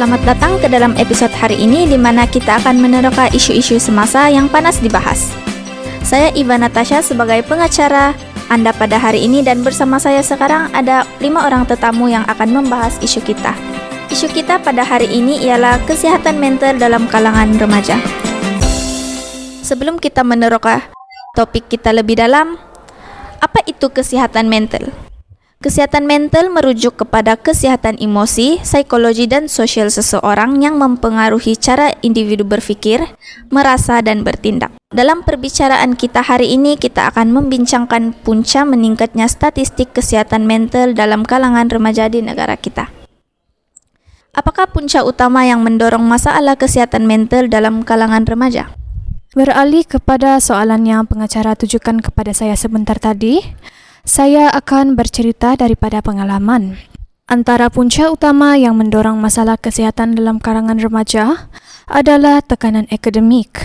Selamat datang ke dalam episode hari ini di mana kita akan menerka isu-isu semasa yang panas dibahas. Saya Iva Natasha sebagai pengacara Anda pada hari ini dan bersama saya sekarang ada 5 orang tetamu yang akan membahas isu kita. Isu kita pada hari ini ialah kesehatan mental dalam kalangan remaja. Sebelum kita menerka topik kita lebih dalam, apa itu kesehatan mental? Kesehatan mental merujuk kepada kesehatan emosi, psikologi, dan sosial seseorang yang mempengaruhi cara individu berpikir, merasa, dan bertindak. Dalam perbicaraan kita hari ini, kita akan membincangkan punca meningkatnya statistik kesehatan mental dalam kalangan remaja di negara kita. Apakah punca utama yang mendorong masalah kesehatan mental dalam kalangan remaja? Beralih kepada soalan yang pengacara tujukan kepada saya sebentar tadi, saya akan bercerita daripada pengalaman. Antara punca utama yang mendorong masalah kesihatan dalam kalangan remaja adalah tekanan akademik.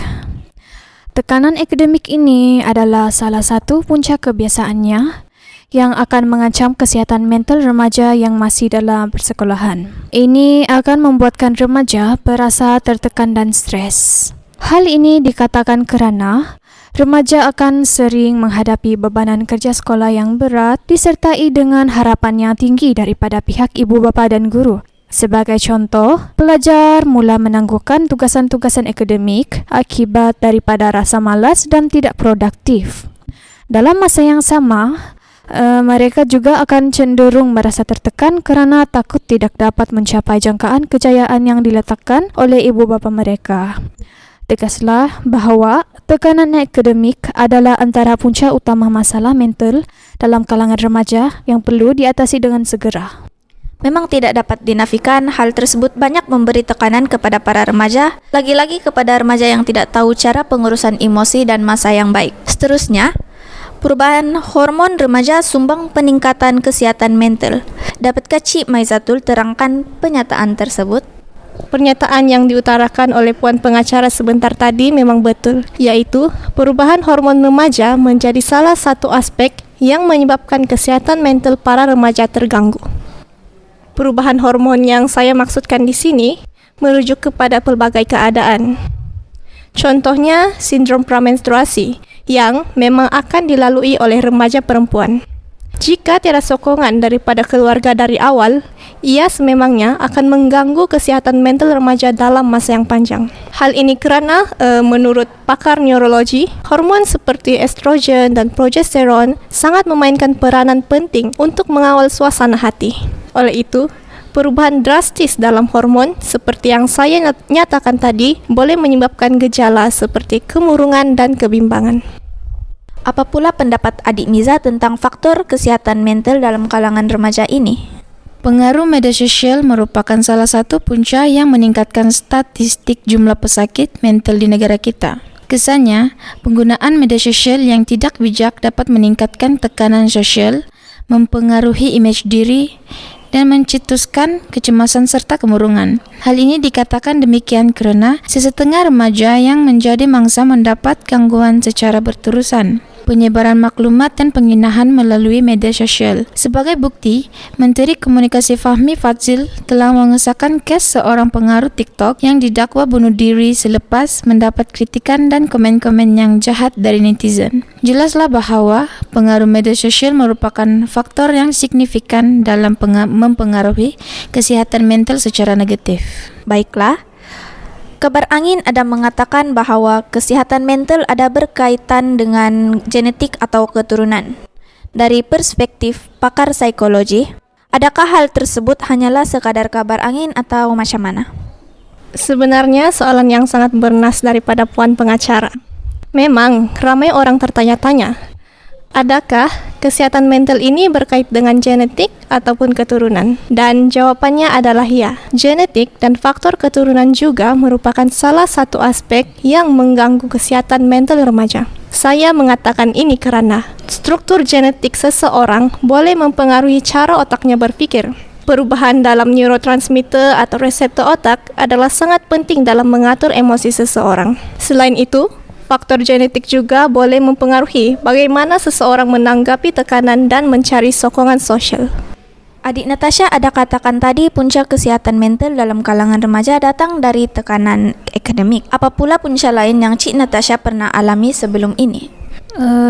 Tekanan akademik ini adalah salah satu punca kebiasaannya yang akan mengancam kesihatan mental remaja yang masih dalam persekolahan. Ini akan membuatkan remaja berasa tertekan dan stres. Hal ini dikatakan kerana remaja akan sering menghadapi bebanan kerja sekolah yang berat disertai dengan harapan yang tinggi daripada pihak ibu bapa dan guru. Sebagai contoh, pelajar mula menangguhkan tugasan-tugasan akademik akibat daripada rasa malas dan tidak produktif. Dalam masa yang sama, mereka juga akan cenderung merasa tertekan kerana takut tidak dapat mencapai jangkaan kejayaan yang diletakkan oleh ibu bapa mereka. Tegaslah bahawa tekanan akademik adalah antara punca utama masalah mental dalam kalangan remaja yang perlu diatasi dengan segera. Memang tidak dapat dinafikan hal tersebut banyak memberi tekanan kepada para remaja, lagi-lagi kepada remaja yang tidak tahu cara pengurusan emosi dan masa yang baik. Seterusnya, perubahan hormon remaja sumbang peningkatan kesihatan mental. Dapatkah Cik Maizatul terangkan pernyataan tersebut? Pernyataan yang diutarakan oleh Puan Pengacara sebentar tadi memang betul, iaitu perubahan hormon remaja menjadi salah satu aspek yang menyebabkan kesihatan mental para remaja terganggu. Perubahan hormon yang saya maksudkan di sini merujuk kepada pelbagai keadaan. Contohnya, sindrom pramenstruasi yang memang akan dilalui oleh remaja perempuan. Jika tiada sokongan daripada keluarga dari awal, ia sememangnya akan mengganggu kesihatan mental remaja dalam masa yang panjang. Hal ini kerana menurut pakar neurologi, hormon seperti estrogen dan progesteron sangat memainkan peranan penting untuk mengawal suasana hati. Oleh itu, perubahan drastis dalam hormon seperti yang saya nyatakan tadi boleh menyebabkan gejala seperti kemurungan dan kebimbangan. Apa pula pendapat Adik Miza tentang faktor kesihatan mental dalam kalangan remaja ini? Pengaruh media sosial merupakan salah satu punca yang meningkatkan statistik jumlah pesakit mental di negara kita. Kesannya, penggunaan media sosial yang tidak bijak dapat meningkatkan tekanan sosial, mempengaruhi imej diri, dan mencetuskan kecemasan serta kemurungan. Hal ini dikatakan demikian kerana sesetengah remaja yang menjadi mangsa mendapat gangguan secara berterusan, penyebaran maklumat dan penghinaan melalui media sosial. Sebagai bukti, Menteri Komunikasi Fahmi Fadzil telah mengesahkan kes seorang pengaruh TikTok yang didakwa bunuh diri selepas mendapat kritikan dan komen-komen yang jahat dari netizen. Jelaslah bahawa pengaruh media sosial merupakan faktor yang signifikan dalam mempengaruhi kesihatan mental secara negatif. Baiklah, kabar angin ada mengatakan bahawa kesihatan mental ada berkaitan dengan genetik atau keturunan. Dari perspektif pakar psikologi, adakah hal tersebut hanyalah sekadar kabar angin atau macam mana? Sebenarnya soalan yang sangat bernas daripada Puan Pengacara. Memang ramai orang tertanya-tanya, adakah kesihatan mental ini berkait dengan genetik ataupun keturunan? Dan jawapannya adalah ya. Genetik dan faktor keturunan juga merupakan salah satu aspek yang mengganggu kesihatan mental remaja. Saya mengatakan ini kerana struktur genetik seseorang boleh mempengaruhi cara otaknya berpikir. Perubahan dalam neurotransmitter atau reseptor otak adalah sangat penting dalam mengatur emosi seseorang. Selain itu, faktor genetik juga boleh mempengaruhi bagaimana seseorang menanggapi tekanan dan mencari sokongan sosial. Adik Natasha ada katakan tadi punca kesihatan mental dalam kalangan remaja datang dari tekanan akademik. Apa pula punca lain yang Cik Natasha pernah alami sebelum ini?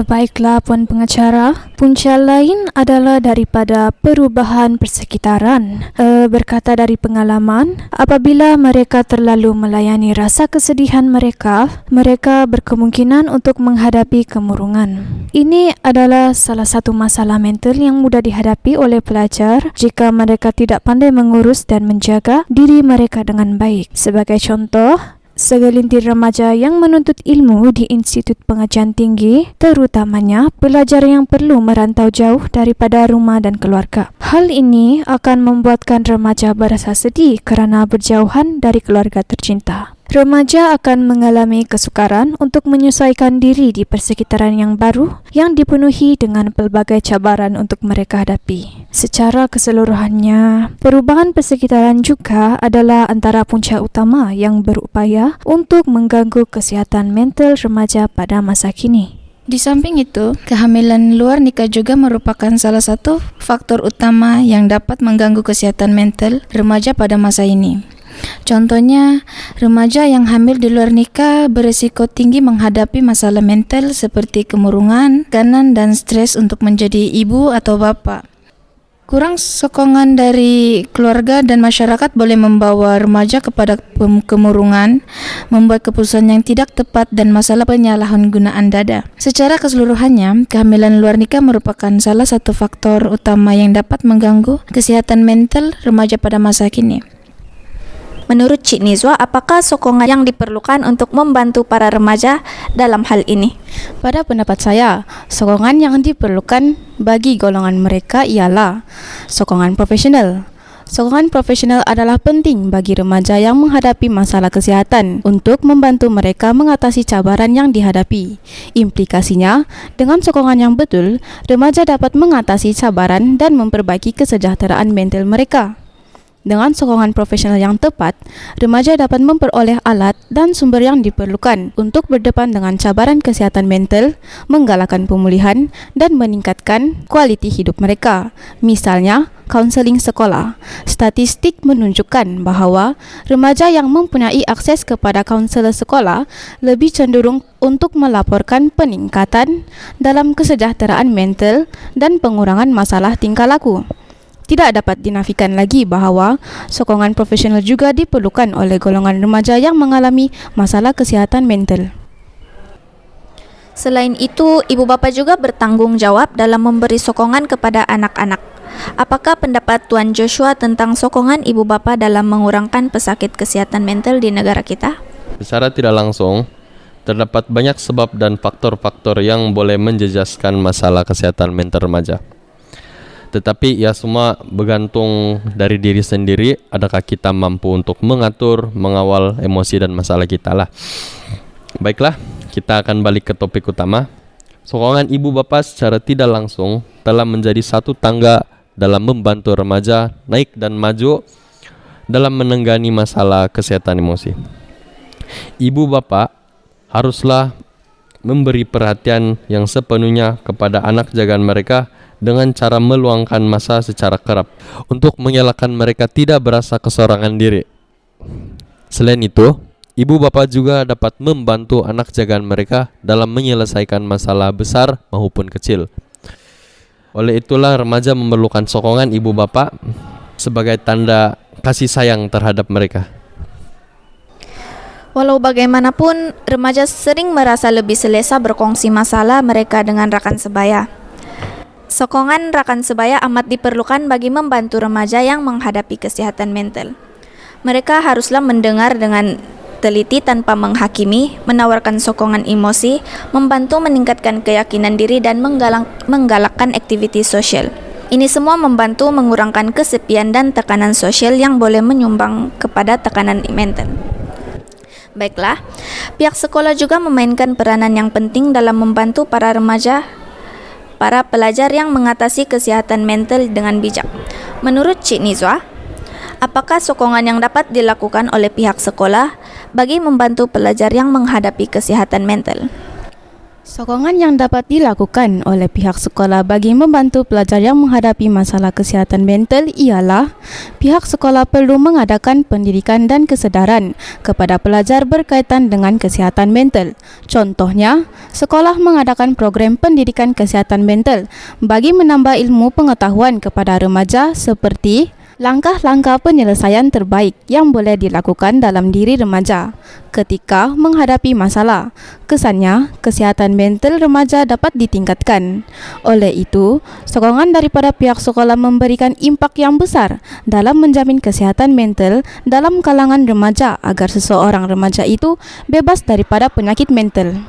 Baiklah Puan Pengacara, punca lain adalah daripada perubahan persekitaran. Berkata dari pengalaman, apabila mereka terlalu melayani rasa kesedihan mereka berkemungkinan untuk menghadapi kemurungan. Ini adalah salah satu masalah mental yang mudah dihadapi oleh pelajar jika mereka tidak pandai mengurus dan menjaga diri mereka dengan baik. Sebagai contoh, segelintir remaja yang menuntut ilmu di Institut Pengajian Tinggi, terutamanya pelajar yang perlu merantau jauh daripada rumah dan keluarga. Hal ini akan membuatkan remaja berasa sedih kerana berjauhan dari keluarga tercinta. Remaja akan mengalami kesukaran untuk menyesuaikan diri di persekitaran yang baru yang dipenuhi dengan pelbagai cabaran untuk mereka hadapi. Secara keseluruhannya, perubahan persekitaran juga adalah antara punca utama yang berupaya untuk mengganggu kesihatan mental remaja pada masa kini. Di samping itu, kehamilan luar nikah juga merupakan salah satu faktor utama yang dapat mengganggu kesehatan mental remaja pada masa ini. Contohnya, remaja yang hamil di luar nikah berisiko tinggi menghadapi masalah mental seperti kemurungan, tekanan dan stres untuk menjadi ibu atau bapak. Kurang sokongan dari keluarga dan masyarakat boleh membawa remaja kepada kemurungan, membuat keputusan yang tidak tepat dan masalah penyalahgunaan dada. Secara keseluruhannya, kehamilan luar nikah merupakan salah satu faktor utama yang dapat mengganggu kesehatan mental remaja pada masa kini. Menurut Cik Nizwa, apakah sokongan yang diperlukan untuk membantu para remaja dalam hal ini? Pada pendapat saya, sokongan yang diperlukan bagi golongan mereka ialah sokongan profesional. Sokongan profesional adalah penting bagi remaja yang menghadapi masalah kesihatan untuk membantu mereka mengatasi cabaran yang dihadapi. Implikasinya, dengan sokongan yang betul, remaja dapat mengatasi cabaran dan memperbaiki kesejahteraan mental mereka. Dengan sokongan profesional yang tepat, remaja dapat memperoleh alat dan sumber yang diperlukan untuk berdepan dengan cabaran kesihatan mental, menggalakkan pemulihan dan meningkatkan kualiti hidup mereka. Misalnya, kaunseling sekolah. Statistik menunjukkan bahawa remaja yang mempunyai akses kepada kaunselor sekolah lebih cenderung untuk melaporkan peningkatan dalam kesejahteraan mental dan pengurangan masalah tingkah laku. Tidak dapat dinafikan lagi bahawa sokongan profesional juga diperlukan oleh golongan remaja yang mengalami masalah kesihatan mental. Selain itu, ibu bapa juga bertanggung jawab dalam memberi sokongan kepada anak-anak. Apakah pendapat Tuan Joshua tentang sokongan ibu bapa dalam mengurangkan pesakit kesihatan mental di negara kita? Secara tidak langsung, terdapat banyak sebab dan faktor-faktor yang boleh menjejaskan masalah kesehatan mental remaja. Tetapi ya semua bergantung dari diri sendiri, adakah kita mampu untuk mengatur, mengawal emosi dan masalah kita lah. Baiklah, kita akan balik ke topik utama. Sokongan ibu bapa secara tidak langsung telah menjadi satu tangga dalam membantu remaja naik dan maju dalam menenggani masalah kesehatan emosi. Ibu bapa haruslah memberi perhatian yang sepenuhnya kepada anak jagaan mereka dengan cara meluangkan masa secara kerap untuk mengelakkan mereka tidak berasa kesorangan diri. Selain itu, ibu bapa juga dapat membantu anak jagaan mereka dalam menyelesaikan masalah besar maupun kecil. Oleh itulah remaja memerlukan sokongan ibu bapa sebagai tanda kasih sayang terhadap mereka. Walau bagaimanapun, remaja sering merasa lebih selesa berkongsi masalah mereka dengan rakan sebaya. Sokongan rakan sebaya amat diperlukan bagi membantu remaja yang menghadapi kesehatan mental. Mereka haruslah mendengar dengan teliti tanpa menghakimi, menawarkan sokongan emosi, membantu meningkatkan keyakinan diri dan menggalakkan aktiviti sosial. Ini semua membantu mengurangkan kesepian dan tekanan sosial yang boleh menyumbang kepada tekanan mental. Baiklah, pihak sekolah juga memainkan peranan yang penting dalam membantu para pelajar yang mengatasi kesihatan mental dengan bijak. Menurut Cik Nizwa, apakah sokongan yang dapat dilakukan oleh pihak sekolah bagi membantu pelajar yang menghadapi kesihatan mental? Sokongan yang dapat dilakukan oleh pihak sekolah bagi membantu pelajar yang menghadapi masalah kesihatan mental ialah pihak sekolah perlu mengadakan pendidikan dan kesedaran kepada pelajar berkaitan dengan kesihatan mental. Contohnya, sekolah mengadakan program pendidikan kesihatan mental bagi menambah ilmu pengetahuan kepada remaja seperti langkah-langkah penyelesaian terbaik yang boleh dilakukan dalam diri remaja ketika menghadapi masalah. Kesannya, kesihatan mental remaja dapat ditingkatkan. Oleh itu, sokongan daripada pihak sekolah memberikan impak yang besar dalam menjamin kesihatan mental dalam kalangan remaja agar seseorang remaja itu bebas daripada penyakit mental.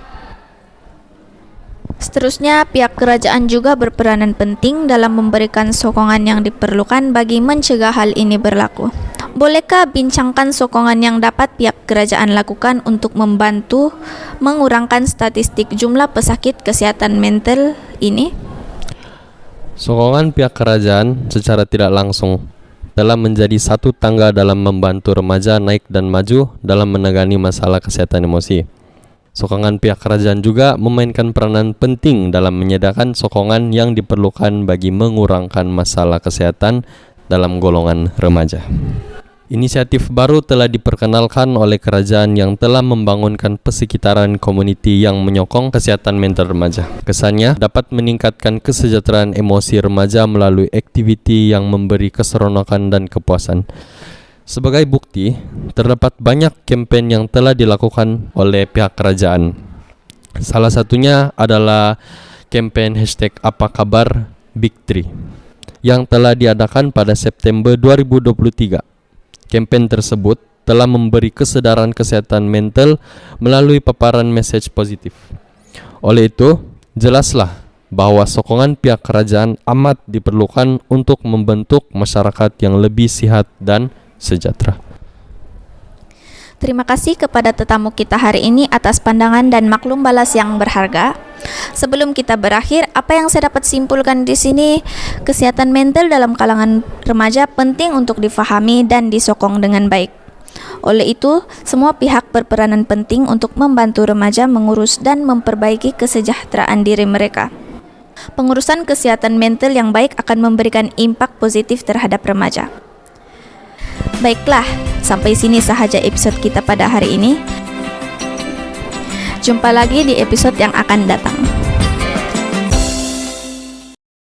Seterusnya, pihak kerajaan juga berperanan penting dalam memberikan sokongan yang diperlukan bagi mencegah hal ini berlaku. Bolehkah bincangkan sokongan yang dapat pihak kerajaan lakukan untuk membantu mengurangkan statistik jumlah pesakit kesehatan mental ini? Sokongan pihak kerajaan secara tidak langsung telah menjadi satu tangga dalam membantu remaja naik dan maju dalam menangani masalah kesehatan emosi. Sokongan pihak kerajaan juga memainkan peranan penting dalam menyediakan sokongan yang diperlukan bagi mengurangkan masalah kesehatan dalam golongan remaja. Inisiatif baru telah diperkenalkan oleh kerajaan yang telah membangunkan persekitaran komuniti yang menyokong kesehatan mental remaja. Kesannya dapat meningkatkan kesejahteraan emosi remaja melalui aktiviti yang memberi keseronokan dan kepuasan. Sebagai bukti, terdapat banyak kempen yang telah dilakukan oleh pihak kerajaan. Salah satunya adalah kempen #ApaKabarBig3 yang telah diadakan pada September 2023. Kempen tersebut telah memberi kesedaran kesehatan mental melalui paparan mesej positif. Oleh itu, jelaslah bahwa sokongan pihak kerajaan amat diperlukan untuk membentuk masyarakat yang lebih sihat dan sejahtera. Terima kasih kepada tetamu kita hari ini atas pandangan dan maklum balas yang berharga. Sebelum kita berakhir, apa yang saya dapat simpulkan di sini, kesehatan mental dalam kalangan remaja penting untuk difahami dan disokong dengan baik. Oleh itu, semua pihak berperanan penting untuk membantu remaja mengurus dan memperbaiki kesejahteraan diri mereka. Pengurusan kesehatan mental yang baik akan memberikan impak positif terhadap remaja. Baiklah, sampai sini sahaja episode kita pada hari ini. Jumpa lagi di episode yang akan datang.